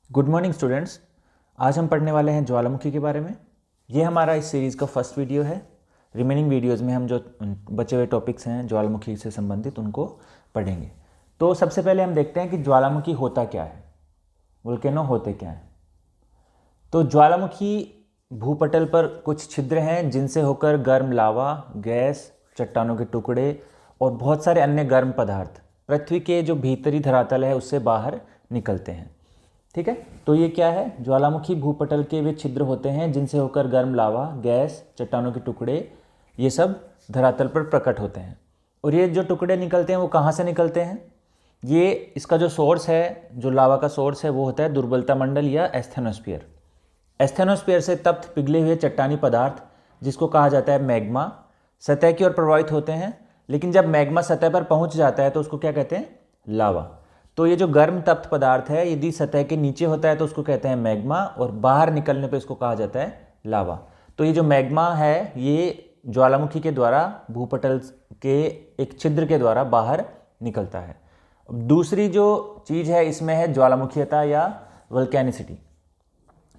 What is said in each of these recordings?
Good morning students. आज हम पढ़ने वाले हैं ज्वालामुखी के बारे में। ये हमारा इस सीरीज़ का फर्स्ट वीडियो है। रिमेनिंग वीडियोज़ में हम जो बचे हुए टॉपिक्स हैं ज्वालामुखी से संबंधित उनको पढ़ेंगे। तो सबसे पहले हम देखते हैं कि ज्वालामुखी होता क्या है, वोल्केनो होते क्या हैं। तो ज्वालामुखी भूपटल पर कुछ छिद्र हैं जिनसे होकर गर्म लावा, गैस, चट्टानों के टुकड़े और बहुत सारे अन्य गर्म पदार्थ पृथ्वी के जो भीतरी धरातल है उससे बाहर निकलते हैं। ठीक है, तो ये क्या है? ज्वालामुखी भूपटल के वे छिद्र होते हैं जिनसे होकर गर्म लावा, गैस, चट्टानों के टुकड़े ये सब धरातल पर प्रकट होते हैं। और ये जो टुकड़े निकलते हैं वो कहाँ से निकलते हैं? ये इसका जो सोर्स है, जो लावा का सोर्स है वो होता है दुर्बलता मंडल या एस्थेनोस्फीयर। एस्थेनोस्फीयर से तप्त पिघले हुए चट्टानी पदार्थ जिसको कहा जाता है मैग्मा सतह की ओर प्रवाहित होते हैं, लेकिन जब मैग्मा सतह पर पहुंच जाता है तो उसको क्या कहते हैं? लावा। तो ये जो गर्म तप्त पदार्थ है यदि सतह के नीचे होता है तो उसको कहते हैं मैग्मा, और बाहर निकलने पे इसको कहा जाता है लावा। तो ये जो मैग्मा है ये ज्वालामुखी के द्वारा भूपटल के एक छिद्र के द्वारा बाहर निकलता है। दूसरी जो चीज़ है इसमें है ज्वालामुखीयता या वल्केनिसिटी।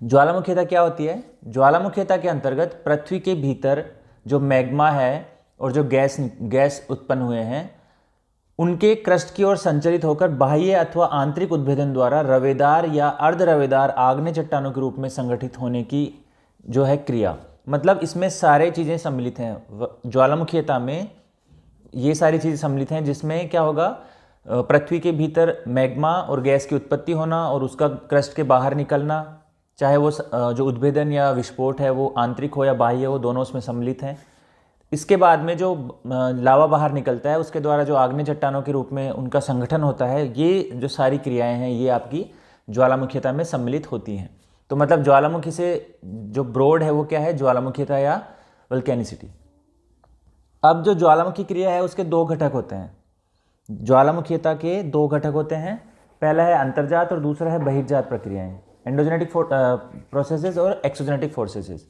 ज्वालामुखीयता क्या होती है? ज्वालामुखीयता के अंतर्गत पृथ्वी के भीतर जो मैग्मा है और जो गैस उत्पन्न हुए हैं उनके क्रस्ट की ओर संचरित होकर बाह्य अथवा आंतरिक उद्भेदन द्वारा रवेदार या अर्ध रवेदार आग्नेय चट्टानों के रूप में संगठित होने की जो है क्रिया। मतलब इसमें सारे चीज़ें सम्मिलित हैं। ज्वालामुखीयता में ये सारी चीज़ें सम्मिलित हैं जिसमें क्या होगा? पृथ्वी के भीतर मैग्मा और गैस की उत्पत्ति होना और उसका क्रस्ट के बाहर निकलना, चाहे वो जो उद्भेदन या विस्फोट है वो आंतरिक हो या बाह्य हो, दोनों उसमें सम्मिलित हैं। इसके बाद में जो लावा बाहर निकलता है उसके द्वारा जो आग्नेय चट्टानों के रूप में उनका संगठन होता है, ये जो सारी क्रियाएं हैं ये आपकी ज्वालामुखीयता में सम्मिलित होती हैं। तो मतलब ज्वालामुखी से जो ब्रोड है वो क्या है? ज्वालामुखीयता या वल्केनिसिटी। अब जो ज्वालामुखी क्रिया है उसके दो घटक होते हैं। ज्वालामुखीयता के दो घटक होते हैं, पहला है अंतर्जात और दूसरा है बहिर्जात प्रक्रियाएं, एंडोजेनेटिक प्रोसेसेस और एक्सोजेनेटिक फोर्सेसेस।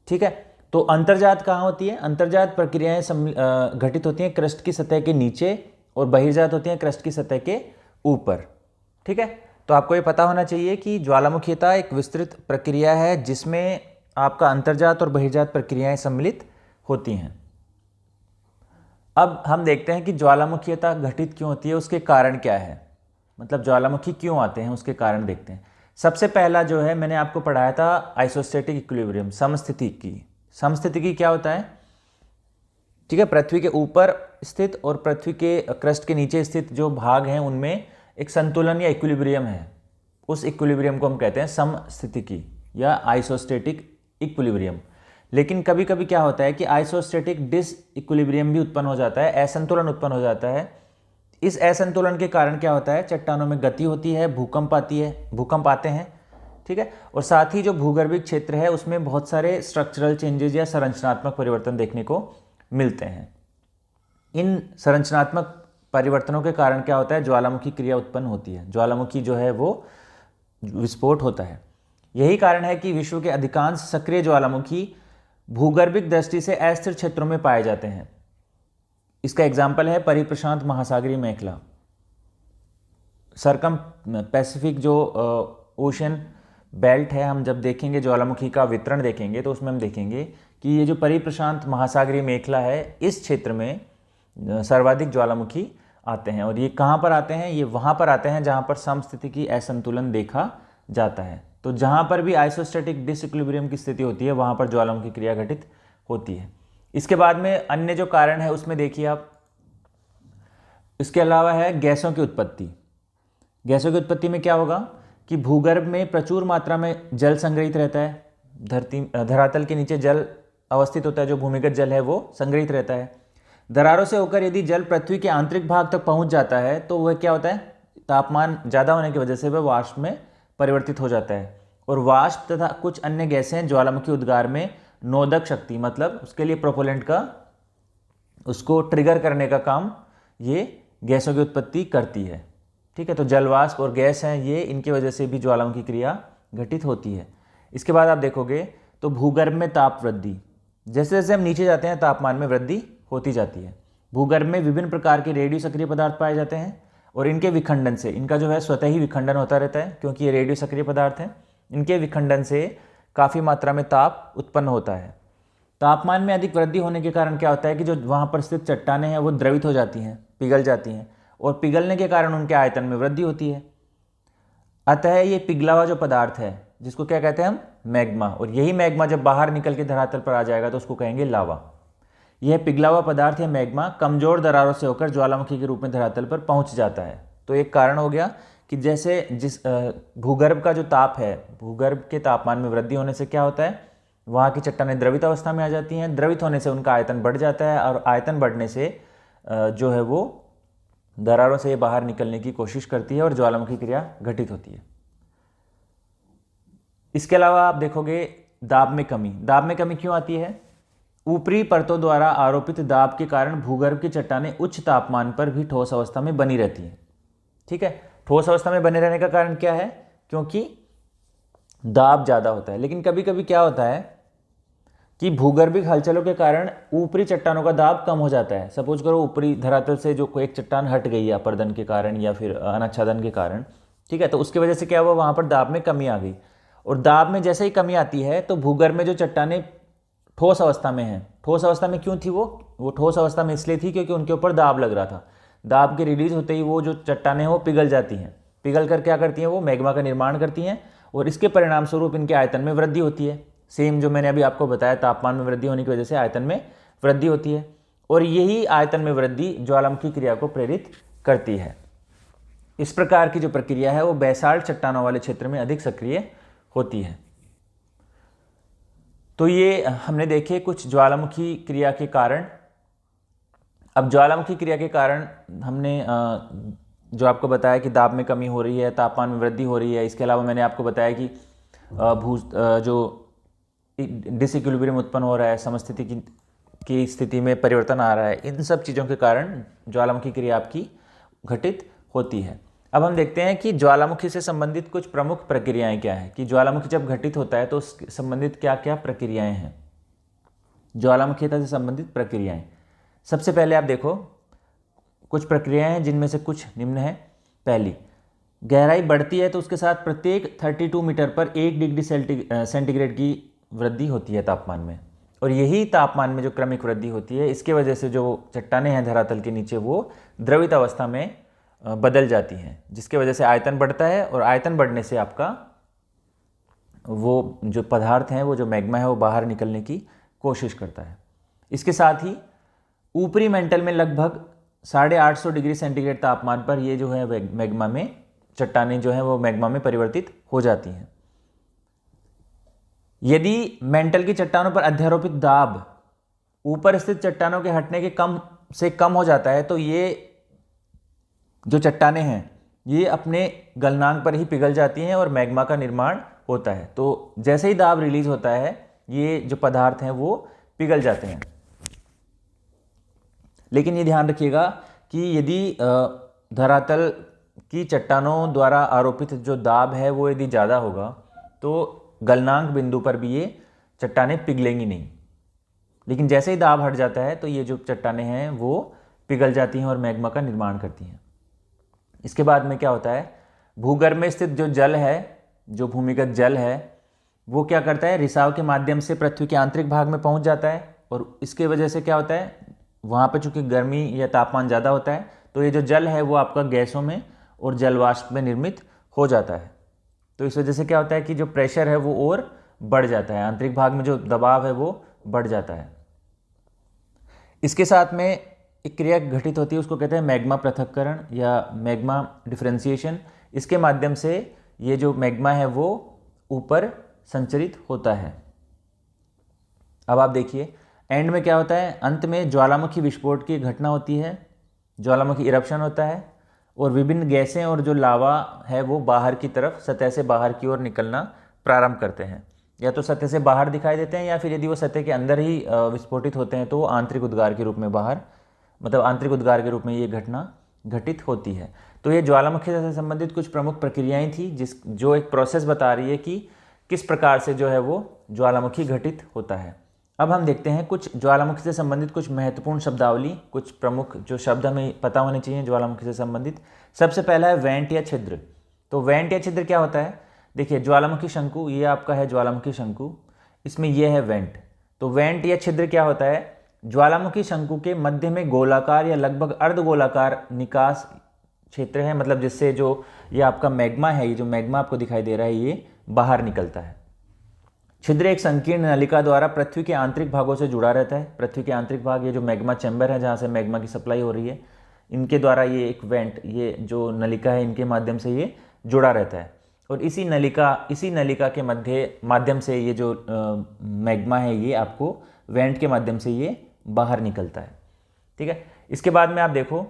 ठीक है, तो अंतर्जात कहाँ होती है? अंतर्जात प्रक्रियाएं घटित होती हैं क्रस्ट की सतह के नीचे और बहिर्जात होती हैं क्रस्ट की सतह के ऊपर। ठीक है, तो आपको ये पता होना चाहिए कि ज्वालामुखीयता एक विस्तृत प्रक्रिया है जिसमें आपका अंतर्जात और बहिर्जात प्रक्रियाएं सम्मिलित होती हैं। अब हम देखते हैं कि ज्वालामुखीयता घटित क्यों होती है, उसके कारण क्या है, मतलब ज्वालामुखी क्यों आते हैं उसके कारण देखते हैं। सबसे पहला जो है मैंने आपको पढ़ाया था आइसोस्टेटिक इक्विलिब्रियम, समस्थितिकी। समस्थितिकी क्या होता है? ठीक है, पृथ्वी के ऊपर स्थित और पृथ्वी के क्रस्ट के नीचे स्थित जो भाग हैं उनमें एक संतुलन या इक्विलिब्रियम है। उस इक्विलिब्रियम को हम कहते हैं समस्थितिकी या आइसोस्टेटिक इक्विलिब्रियम। लेकिन कभी कभी क्या होता है कि आइसोस्टेटिक डिस इक्विलिब्रियम भी उत्पन्न हो जाता है, असंतुलन उत्पन्न हो जाता है। इस असंतुलन के कारण क्या होता है? चट्टानों में गति होती है, भूकंप आते हैं। ठीक है, और साथ ही जो भूगर्भिक क्षेत्र है उसमें बहुत सारे स्ट्रक्चरल चेंजेस या संरचनात्मक परिवर्तन देखने को मिलते हैं। इन संरचनात्मक परिवर्तनों के कारण क्या होता है? ज्वालामुखी क्रिया उत्पन्न होती है, ज्वालामुखी जो है वो विस्फोट होता है। यही कारण है कि विश्व के अधिकांश सक्रिय ज्वालामुखी भूगर्भिक दृष्टि से अस्थिर क्षेत्रों में पाए जाते हैं। इसका एग्जाम्पल है परिप्रशांत महासागरीय मेखला, सरकम पैसिफिक जो ओशन बेल्ट है। हम जब देखेंगे ज्वालामुखी का वितरण देखेंगे तो उसमें हम देखेंगे कि ये जो परिप्रशांत महासागरीय मेखला है इस क्षेत्र में सर्वाधिक ज्वालामुखी आते हैं। और ये कहाँ पर आते हैं? ये वहाँ पर आते हैं जहाँ पर समस्थितिकी असंतुलन देखा जाता है। तो जहाँ पर भी आइसोस्टेटिक डिसइक्विलिब्रियम की स्थिति होती है वहाँ पर ज्वालामुखी क्रिया घटित होती है। इसके बाद में अन्य जो कारण है उसमें देखिए आप, इसके अलावा है गैसों की उत्पत्ति। गैसों की उत्पत्ति में क्या होगा कि भूगर्भ में प्रचुर मात्रा में जल संग्रहित रहता है। धरातल के नीचे जल अवस्थित होता है, जो भूमिगत जल है वो संग्रहित रहता है। दरारों से होकर यदि जल पृथ्वी के आंतरिक भाग तक पहुंच जाता है तो वह क्या होता है? तापमान ज़्यादा होने की वजह से वह वाष्प में परिवर्तित हो जाता है। और वाष्प तथा कुछ अन्य गैसें ज्वालामुखी उद्गार में नोदक शक्ति, मतलब उसके लिए प्रोपेलेंट का, उसको ट्रिगर करने का काम ये गैसों की उत्पत्ति करती है। ठीक है, तो जलवाष्प और गैस हैं ये, इनकी वजह से भी ज्वालामुखी क्रिया घटित होती है। इसके बाद आप देखोगे तो भूगर्भ में ताप वृद्धि, जैसे जैसे हम नीचे जाते हैं तापमान में वृद्धि होती जाती है। भूगर्भ में विभिन्न प्रकार के रेडियो सक्रिय पदार्थ पाए जाते हैं और इनके विखंडन से, इनका जो है स्वतः ही विखंडन होता रहता है क्योंकि ये रेडियो सक्रिय पदार्थ हैं, इनके विखंडन से काफ़ी मात्रा में ताप उत्पन्न होता है। तापमान में अधिक वृद्धि होने के कारण क्या होता है कि जो वहाँ पर स्थित चट्टानें हैं वो द्रवित हो जाती हैं, पिघल जाती हैं, और पिघलने के कारण उनके आयतन में वृद्धि होती है। अतः ये पिघला हुआ जो पदार्थ है जिसको क्या कहते हैं हम, मैग्मा, और यही मैग्मा जब बाहर निकल के धरातल पर आ जाएगा तो उसको कहेंगे लावा। यह पिघला हुआ पदार्थ या मैग्मा कमजोर दरारों से होकर ज्वालामुखी के रूप में धरातल पर पहुंच जाता है। तो एक कारण हो गया कि जैसे जिस भूगर्भ का जो ताप है, भूगर्भ के तापमान में वृद्धि होने से क्या होता है, वहाँ की चट्टानें द्रवित अवस्था में आ जाती हैं, द्रवित होने से उनका आयतन बढ़ जाता है, और आयतन बढ़ने से जो है वो दरारों से बाहर निकलने की कोशिश करती है और ज्वालामुखी क्रिया घटित होती है। इसके अलावा आप देखोगे दाब में कमी। दाब में कमी क्यों आती है? ऊपरी परतों द्वारा आरोपित दाब के कारण भूगर्भ की चट्टानें उच्च तापमान पर भी ठोस अवस्था में बनी रहती हैं। ठीक है, ठोस अवस्था में बने रहने का कारण क्या है? क्योंकि दाब ज़्यादा होता है। लेकिन कभी कभी क्या होता है कि भूगर्भिक हलचलों के कारण ऊपरी चट्टानों का दाब कम हो जाता है। सपोज करो ऊपरी धरातल से जो कोई एक चट्टान हट गई है अपर्दन के कारण या फिर अनाच्छादन के कारण, ठीक है, तो उसकी वजह से क्या हुआ, वहाँ पर दाब में कमी आ गई, और दाब में जैसे ही कमी आती है तो भूगर्भ में जो चट्टानें ठोस अवस्था में हैं, ठोस अवस्था में क्यों थी वो ठोस अवस्था में इसलिए थी क्योंकि उनके ऊपर दाब लग रहा था। दाब के रिलीज होते ही वो जो चट्टानें हैं वो पिघल जाती हैं, पिघल कर क्या करती हैं, वो मैग्मा का निर्माण करती हैं, और इसके परिणाम स्वरूप इनके आयतन में वृद्धि होती है। सेम जो मैंने अभी आपको बताया, तापमान में वृद्धि होने की वजह से आयतन में वृद्धि होती है, और यही आयतन में वृद्धि ज्वालामुखी क्रिया को प्रेरित करती है। इस प्रकार की जो प्रक्रिया है वो बैसाल्ट चट्टानों वाले क्षेत्र में अधिक सक्रिय होती है। तो ये हमने देखे कुछ ज्वालामुखी क्रिया के कारण। अब ज्वालामुखी क्रिया के कारण हमने जो आपको बताया कि दाब में कमी हो रही है, तापमान में वृद्धि हो रही है, इसके अलावा मैंने आपको बताया कि जो डिसइक्विलिब्रियम उत्पन्न हो रहा है, समस्थिति की स्थिति में परिवर्तन आ रहा है, इन सब चीज़ों के कारण ज्वालामुखी क्रिया आपकी घटित होती है। अब हम देखते हैं कि ज्वालामुखी से संबंधित कुछ प्रमुख प्रक्रियाएं क्या हैं, कि ज्वालामुखी जब घटित होता है तो उससे संबंधित क्या क्या प्रक्रियाएं हैं। ज्वालामुखीता से संबंधित प्रक्रियाएं, सबसे पहले आप देखो कुछ प्रक्रियाएं हैं जिनमें से कुछ निम्न है। पहली, गहराई बढ़ती है तो उसके साथ प्रत्येक 32 मीटर पर 1 डिग्री सेंटीग्रेड की वृद्धि होती है तापमान में, और यही तापमान में जो क्रमिक वृद्धि होती है इसके वजह से जो चट्टानें हैं धरातल के नीचे वो द्रवित अवस्था में बदल जाती हैं, जिसके वजह से आयतन बढ़ता है, और आयतन बढ़ने से आपका वो जो पदार्थ हैं, वो जो मैग्मा है, वो बाहर निकलने की कोशिश करता है। इसके साथ ही ऊपरी मेंटल में लगभग 850 डिग्री सेंटीग्रेड तापमान पर ये जो है मैग्मा में चट्टानें जो हैं वो मैग्मा में परिवर्तित हो जाती हैं। यदि मेंटल की चट्टानों पर अध्यारोपित दाब ऊपर स्थित चट्टानों के हटने के कम हो जाता है तो ये जो चट्टानें हैं ये अपने गलनांक पर ही पिघल जाती हैं और मैग्मा का निर्माण होता है। तो जैसे ही दाब रिलीज होता है ये जो पदार्थ हैं वो पिघल जाते हैं। लेकिन ये ध्यान रखिएगा कि यदि धरातल की चट्टानों द्वारा आरोपित जो दाब है वो यदि ज़्यादा होगा तो गलनांक बिंदु पर भी ये चट्टानें पिघलेंगी नहीं, लेकिन जैसे ही दाब हट जाता है तो ये जो चट्टानें हैं वो पिघल जाती हैं और मैग्मा का निर्माण करती हैं। इसके बाद में क्या होता है, भूगर्भ में स्थित जो जल है, जो भूमिगत जल है, वो क्या करता है, रिसाव के माध्यम से पृथ्वी के आंतरिक भाग में पहुंच जाता है, और इसके वजह से क्या होता है, वहाँ पर चूंकि गर्मी या तापमान ज़्यादा होता है तो ये जो जल है वो आपका गैसों में और जलवाष्प में निर्मित हो जाता है। तो इस वजह से क्या होता है कि जो प्रेशर है वो और बढ़ जाता है, आंतरिक भाग में जो दबाव है वो बढ़ जाता है। इसके साथ में एक क्रिया घटित होती है, उसको कहते हैं मैग्मा पृथक्करण या मैग्मा डिफरेंशिएशन। इसके माध्यम से ये जो मैग्मा है वो ऊपर संचरित होता है। अब आप देखिए एंड में क्या होता है, अंत में ज्वालामुखी विस्फोट की घटना होती है, ज्वालामुखी इरप्शन होता है, और विभिन्न गैसें और जो लावा है वो बाहर की तरफ, सतह से बाहर की ओर निकलना प्रारंभ करते हैं। या तो सतह से बाहर दिखाई देते हैं, या फिर यदि वो सतह के अंदर ही विस्फोटित होते हैं तो वो आंतरिक उद्गार के रूप में बाहर, मतलब आंतरिक उद्गार के रूप में ये घटना घटित होती है। तो ये ज्वालामुखी से संबंधित कुछ प्रमुख प्रक्रियाएं थी जो एक प्रोसेस बता रही है कि किस प्रकार से जो है वो ज्वालामुखी घटित होता है। अब हम देखते हैं कुछ ज्वालामुखी से संबंधित कुछ महत्वपूर्ण शब्दावली, कुछ प्रमुख जो शब्द हमें पता होने चाहिए ज्वालामुखी से संबंधित। सबसे पहला है वेंट या छिद्र। तो वेंट या छिद्र क्या होता है? देखिए, ज्वालामुखी शंकु, ये आपका है ज्वालामुखी शंकु, इसमें यह है वेंट। तो वेंट या छिद्र क्या होता है? ज्वालामुखी शंकु के मध्य में गोलाकार या लगभग अर्धगोलाकार निकास क्षेत्र है, मतलब जिससे जो ये आपका मैग्मा है, ये जो मैग्मा आपको दिखाई दे रहा है, ये बाहर निकलता है। छिद्र एक संकीर्ण नलिका द्वारा पृथ्वी के आंतरिक भागों से जुड़ा रहता है। पृथ्वी के आंतरिक भाग, ये जो मैग्मा चैम्बर है जहाँ से मैग्मा की सप्लाई हो रही है, इनके द्वारा ये एक वेंट, ये जो नलिका है, इनके माध्यम से ये जुड़ा रहता है। और इसी नलिका के माध्यम से ये जो मैग्मा है, ये आपको वेंट के माध्यम से ये बाहर निकलता है। ठीक है, इसके बाद में आप देखो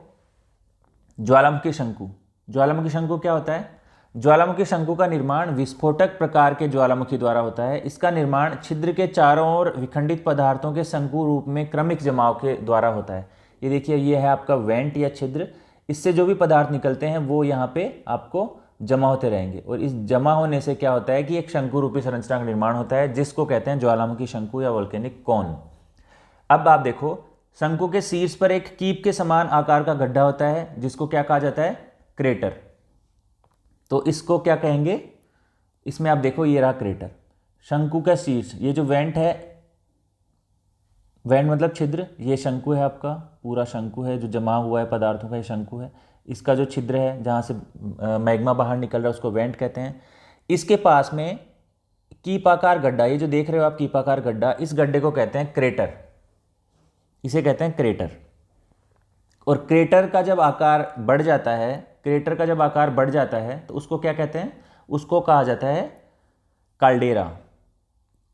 ज्वालामुखी शंकु। ज्वालामुखी शंकु क्या होता है? ज्वालामुखी शंकु का निर्माण विस्फोटक प्रकार के ज्वालामुखी द्वारा होता है। इसका निर्माण छिद्र के चारों ओर विखंडित पदार्थों के शंकु रूप में क्रमिक जमाव के द्वारा होता है। ये देखिए, ये है आपका वेंट या छिद्र। इससे जो भी पदार्थ निकलते हैं वो यहाँ पे आपको जमा होते रहेंगे, और इस जमा होने से क्या होता है कि एक शंकु रूपी संरचना का निर्माण होता है, जिसको कहते हैं ज्वालामुखी शंकु या वोल्केनिक कॉन। अब आप देखो, शंकु के शीर्ष पर एक कीप के समान आकार का गड्ढा होता है, जिसको क्या कहा जाता है? क्रेटर। तो इसको क्या कहेंगे? इसमें आप देखो, ये रहा क्रेटर। शंकु का शीर्ष, ये जो वेंट है, वेंट मतलब छिद्र, ये शंकु है आपका, पूरा शंकु है जो जमा हुआ है पदार्थों का, ये शंकु है। इसका जो छिद्र है जहाँ से मैग्मा बाहर निकल रहा है, उसको वेंट कहते हैं। इसके पास में कीपाकार गड्ढा, ये जो देख रहे हो आप कीपाकार गड्ढा, इस गड्ढे को कहते हैं क्रेटर, इसे कहते हैं क्रेटर। और क्रेटर का जब आकार बढ़ जाता है, क्रेटर का जब आकार बढ़ जाता है तो उसको क्या कहते हैं? उसको कहा जाता है काल्डेरा।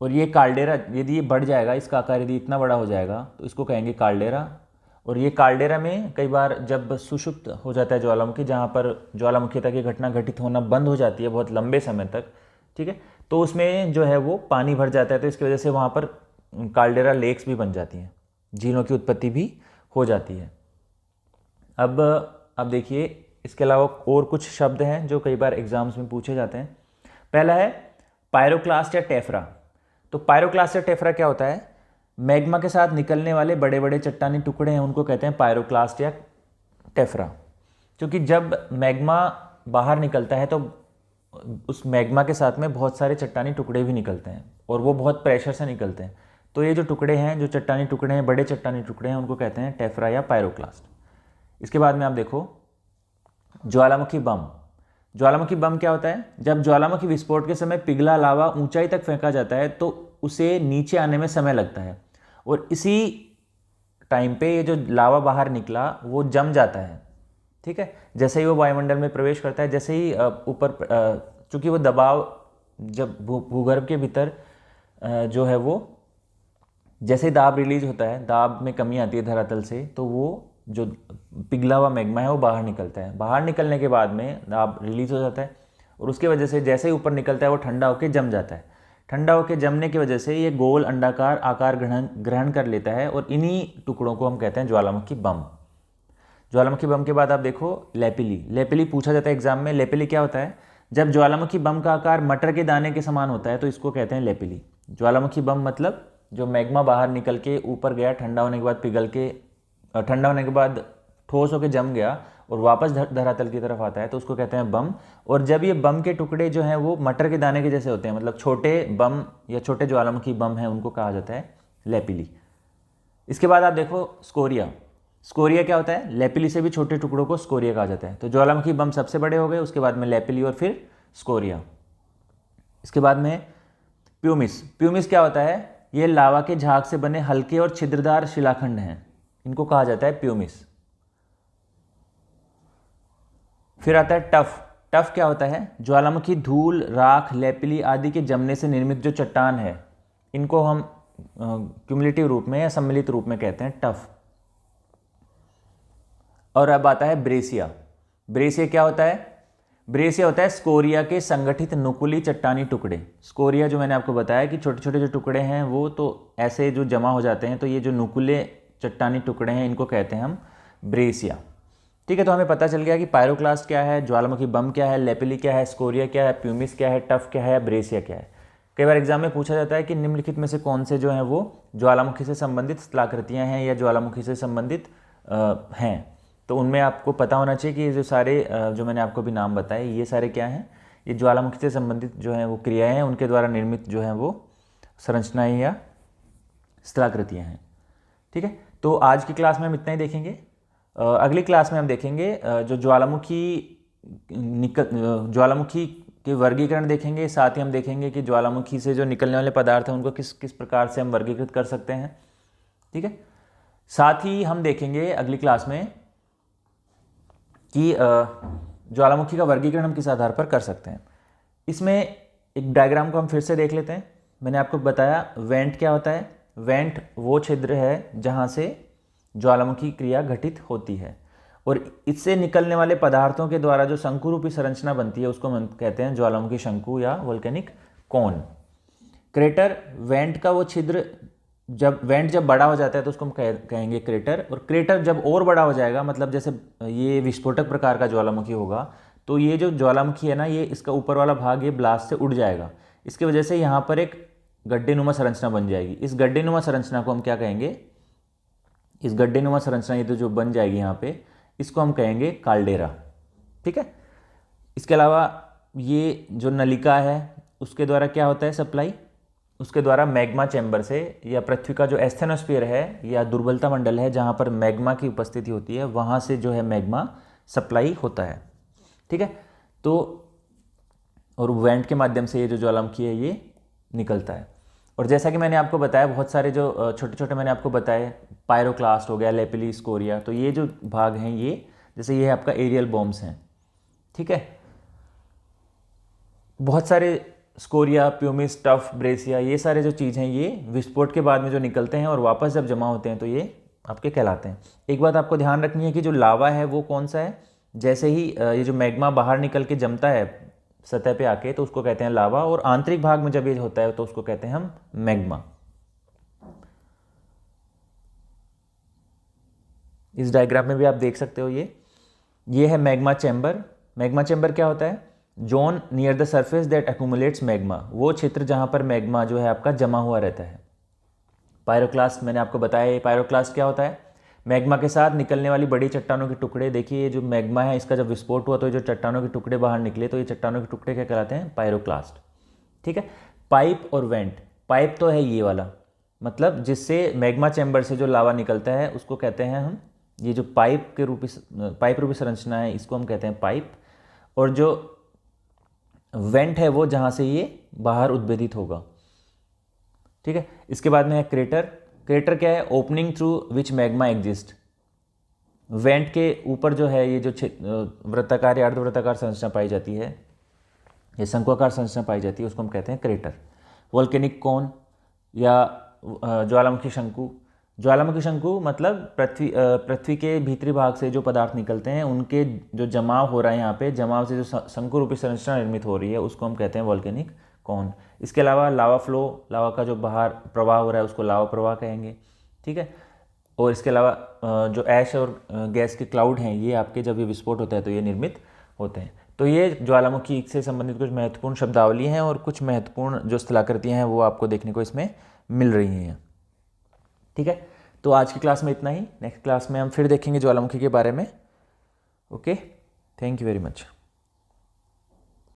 और ये काल्डेरा यदि ये बढ़ जाएगा, इसका आकार यदि इतना बड़ा हो जाएगा, तो इसको कहेंगे काल्डेरा। और ये काल्डेरा में कई बार जब सुषुप्त हो जाता है ज्वालामुखी, जहाँ पर ज्वालामुखीता की घटना घटित होना बंद हो जाती है बहुत लंबे समय तक, ठीक है, तो उसमें जो है वो पानी भर जाता है, तो इसकी वजह से वहाँ पर काल्डेरा लेक्स भी बन जाती हैं, झीलों की उत्पत्ति भी हो जाती है। अब देखिए, इसके अलावा और कुछ शब्द हैं जो कई बार एग्जाम्स में पूछे जाते हैं। पहला है पायरोक्लास्ट या टेफ्रा। तो पायरोक्लास्ट या टेफ्रा क्या होता है? मैग्मा के साथ निकलने वाले बड़े बड़े चट्टानी टुकड़े हैं, उनको कहते हैं पायरोक्लास्ट या टेफ्रा। क्योंकि जब मैग्मा बाहर निकलता है तो उस मैग्मा के साथ में बहुत सारे चट्टानी टुकड़े भी निकलते हैं, और वो बहुत प्रेशर से निकलते हैं। तो ये जो टुकड़े हैं, जो चट्टानी टुकड़े हैं, बड़े चट्टानी टुकड़े हैं, उनको कहते हैं टेफ्रा या पायरोक्लास्ट। इसके बाद में आप देखो ज्वालामुखी बम। ज्वालामुखी बम क्या होता है? जब ज्वालामुखी विस्फोट के समय पिघला लावा ऊंचाई तक फेंका जाता है तो उसे नीचे आने में समय लगता है, और इसी टाइम पे ये जो लावा बाहर निकला वो जम जाता है। ठीक है, जैसे ही वो वायुमंडल में प्रवेश करता है, जैसे ही ऊपर, चूंकि वो दबाव जब भूगर्भ के भीतर जो है वो, जैसे ही दाब रिलीज होता है, दाब में कमी आती है धरातल से, तो वो जो पिघला हुआ मैग्मा है वो बाहर निकलता है। बाहर निकलने के बाद में दाब रिलीज हो जाता है, और उसकी वजह से जैसे ही ऊपर निकलता है वो ठंडा होकर जम जाता है। ठंडा होकर जमने की वजह से ये गोल अंडाकार आकार ग्रहण कर लेता है, और इन्हीं टुकड़ों को हम कहते हैं ज्वालामुखी बम। ज्वालामुखी बम के बाद आप देखो लेपिली। लेपिली पूछा जाता है एग्जाम में। लेपिली क्या होता है? जब ज्वालामुखी बम का आकार मटर के दाने के समान होता है तो इसको कहते हैं लेपिली। ज्वालामुखी बम मतलब जो मैग्मा बाहर निकल के ऊपर गया, ठंडा होने के बाद पिघल के, ठंडा होने के बाद ठोस होकर जम गया और वापस धरातल की तरफ आता है, तो उसको कहते हैं बम। और जब ये बम के टुकड़े जो हैं वो मटर के दाने के जैसे होते हैं, मतलब छोटे बम या छोटे ज्वालामुखी बम हैं, उनको कहा जाता है लेपिली। इसके बाद आप देखो स्कोरिया। स्कोरिया क्या होता है? लेपिली से भी छोटे टुकड़ों को स्कोरिया कहा जाता है। तो ज्वालामुखी बम सबसे बड़े हो गए, उसके बाद में लेपिली और फिर स्कोरिया। इसके बाद में प्यूमिस। प्यूमिस क्या होता है? ये लावा के झाग से बने हल्के और छिद्रदार शिलाखंड हैं, इनको कहा जाता है प्यूमिस। फिर आता है टफ। टफ क्या होता है? ज्वालामुखी धूल, राख, लेपिली आदि के जमने से निर्मित जो चट्टान है, इनको हम क्यूमुलेटिव रूप में या सम्मिलित रूप में कहते हैं टफ। और अब आता है ब्रेसिया। ब्रेसिया क्या होता है? ब्रेसिया होता है स्कोरिया के संगठित नुकीली चट्टानी टुकड़े। स्कोरिया जो मैंने आपको बताया कि छोटे छोटे जो टुकड़े हैं वो तो ऐसे जो जमा हो जाते हैं, तो ये जो नुकीले चट्टानी टुकड़े हैं इनको कहते हैं हम ब्रेसिया। ठीक है, तो हमें पता चल गया कि पायरोक्लास्ट क्या है, ज्वालामुखी बम क्या है, लेपिली क्या है, स्कोरिया क्या है, प्यूमिस क्या है, टफ क्या है, ब्रेसिया क्या है। कई बार एग्जाम में पूछा जाता है कि निम्नलिखित में से कौन से जो हैं वो ज्वालामुखी से संबंधित स्थलाकृतियाँ हैं या ज्वालामुखी से संबंधित हैं। तो उनमें आपको पता होना चाहिए कि ये जो सारे जो मैंने आपको भी नाम बताए ये सारे क्या हैं, ये ज्वालामुखी से संबंधित जो हैं वो क्रियाएं हैं, उनके द्वारा निर्मित जो हैं वो संरचनाएं या स्थलाकृतियाँ हैं। ठीक है, तो आज की क्लास में हम इतना ही देखेंगे। अगली क्लास में हम देखेंगे जो ज्वालामुखी के वर्गीकरण देखेंगे, साथ ही हम देखेंगे कि ज्वालामुखी से जो निकलने वाले पदार्थ हैं उनको किस किस प्रकार से हम वर्गीकृत कर सकते हैं। ठीक है, साथ ही हम देखेंगे अगली क्लास में कि ज्वालामुखी का वर्गीकरण हम किस आधार पर कर सकते हैं। इसमें एक डायग्राम को हम फिर से देख लेते हैं। मैंने आपको बताया वेंट क्या होता है। वेंट वो छिद्र है जहाँ से ज्वालामुखी क्रिया घटित होती है और इससे निकलने वाले पदार्थों के द्वारा जो शंकु रूपी संरचना बनती है उसको हम कहते हैं ज्वालामुखी शंकु या वोल्केनिक कोन। क्रेटर, वेंट का वो छिद्र, जब वेंट जब बड़ा हो जाता है तो उसको हम कहेंगे क्रेटर, और क्रेटर जब और बड़ा हो जाएगा, मतलब जैसे ये विस्फोटक प्रकार का ज्वालामुखी होगा तो ये जो ज्वालामुखी है ना, ये इसका ऊपर वाला भाग ये ब्लास्ट से उड़ जाएगा। इसकी वजह से यहाँ पर एक गड्ढेनुमा संरचना बन जाएगी। इस गड्ढेनुमा संरचना को हम क्या कहेंगे, इस गड्ढेनुमा संरचना ये तो जो बन जाएगी यहाँ पे, इसको हम कहेंगे काल्डेरा। ठीक है, इसके अलावा ये जो नलिका है उसके द्वारा क्या होता है सप्लाई, उसके द्वारा मैग्मा चैम्बर से या पृथ्वी का जो एस्थेनोस्फीयर है या दुर्बलता मंडल है जहाँ पर मैग्मा की उपस्थिति होती है वहाँ से जो है मैग्मा सप्लाई होता है। ठीक है, तो और वेंट के माध्यम से ये जो ज्वालामुखी है ये निकलता है। और जैसा कि मैंने आपको बताया बहुत सारे जो छोटे छोटे मैंने आपको बताए, पायरोक्लास्ट हो गया, लेपिली स्कोरिया, तो ये जो भाग हैं ये, जैसे ये आपका एरियल बॉम्ब्स हैं। ठीक है, बहुत सारे स्कोरिया, प्यूमिस, टफ, ब्रेसिया, ये सारे जो चीज़ हैं ये विस्फोट के बाद में जो निकलते हैं और वापस जब जमा होते हैं तो ये आपके कहलाते हैं। एक बात आपको ध्यान रखनी है कि जो लावा है वो कौन सा है, जैसे ही ये जो मैग्मा बाहर निकल के जमता है सतह पे आके तो उसको कहते हैं लावा, और आंतरिक भाग में जब ये होता है तो उसको कहते हैं हम मैग्मा। इस डायग्राम में भी आप देख सकते हो ये है मैग्मा चैम्बर। मैग्मा चैम्बर क्या होता है, zone near the surface that accumulates magma, वो क्षेत्र जहाँ पर मैग्मा जो है आपका जमा हुआ रहता है। पायरोक्लास्ट मैंने आपको बताया, पायरोक्लास्ट क्या होता है, मैग्मा के साथ निकलने वाली बड़ी चट्टानों के टुकड़े। देखिए ये जो मैग्मा है इसका जब विस्फोट हुआ तो ये जो चट्टानों के टुकड़े बाहर निकले तो ये चट्टानों के टुकड़े क्या कहलाते हैं, पायरोक्लास्ट। ठीक है, पाइप और वेंट, पाइप तो है ये वाला, मतलब जिससे मैग्मा चैम्बर से जो लावा निकलता है उसको कहते हैं हम, ये जो पाइप रूपी संरचना है इसको हम कहते हैं पाइप, और जो वेंट है वो जहाँ से ये बाहर उद्भेदित होगा। ठीक है, इसके बाद में है क्रेटर। क्रेटर क्या है, opening through which magma exist. Went के ऊपर जो है ये जो वृत्ताकार या अर्धवृत्ताकार संरचना पाई जाती है, ये शंक्वाकार संरचना पाई जाती है, उसको हम कहते हैं क्रेटर। वोल्केनिक कोन या ज्वालामुखी शंकु। ज्वालामुखी शंकु मतलब पृथ्वी के भीतरी भाग से जो पदार्थ निकलते हैं उनके जो जमाव हो रहा है, यहाँ पे जमाव से जो शंकु रूपी संरचना निर्मित हो रही है उसको हम कहते हैं वोल्केनिक कोन। इसके अलावा लावा फ्लो, लावा का जो बाहर प्रवाह हो रहा है उसको लावा प्रवाह कहेंगे। ठीक है, और इसके अलावा जो ऐश और गैस के क्लाउड हैं ये आपके जब ये विस्फोट होता है तो ये निर्मित होते हैं। तो ये ज्वालामुखी से संबंधित कुछ महत्वपूर्ण शब्दावली हैं और कुछ महत्वपूर्ण जो स्थलाकृतियाँ हैं वो आपको देखने को इसमें मिल रही हैं। ठीक है, तो आज की क्लास में इतना ही। नेक्स्ट क्लास में हम फिर देखेंगे ज्वालामुखी के बारे में। Okay, thank you very much.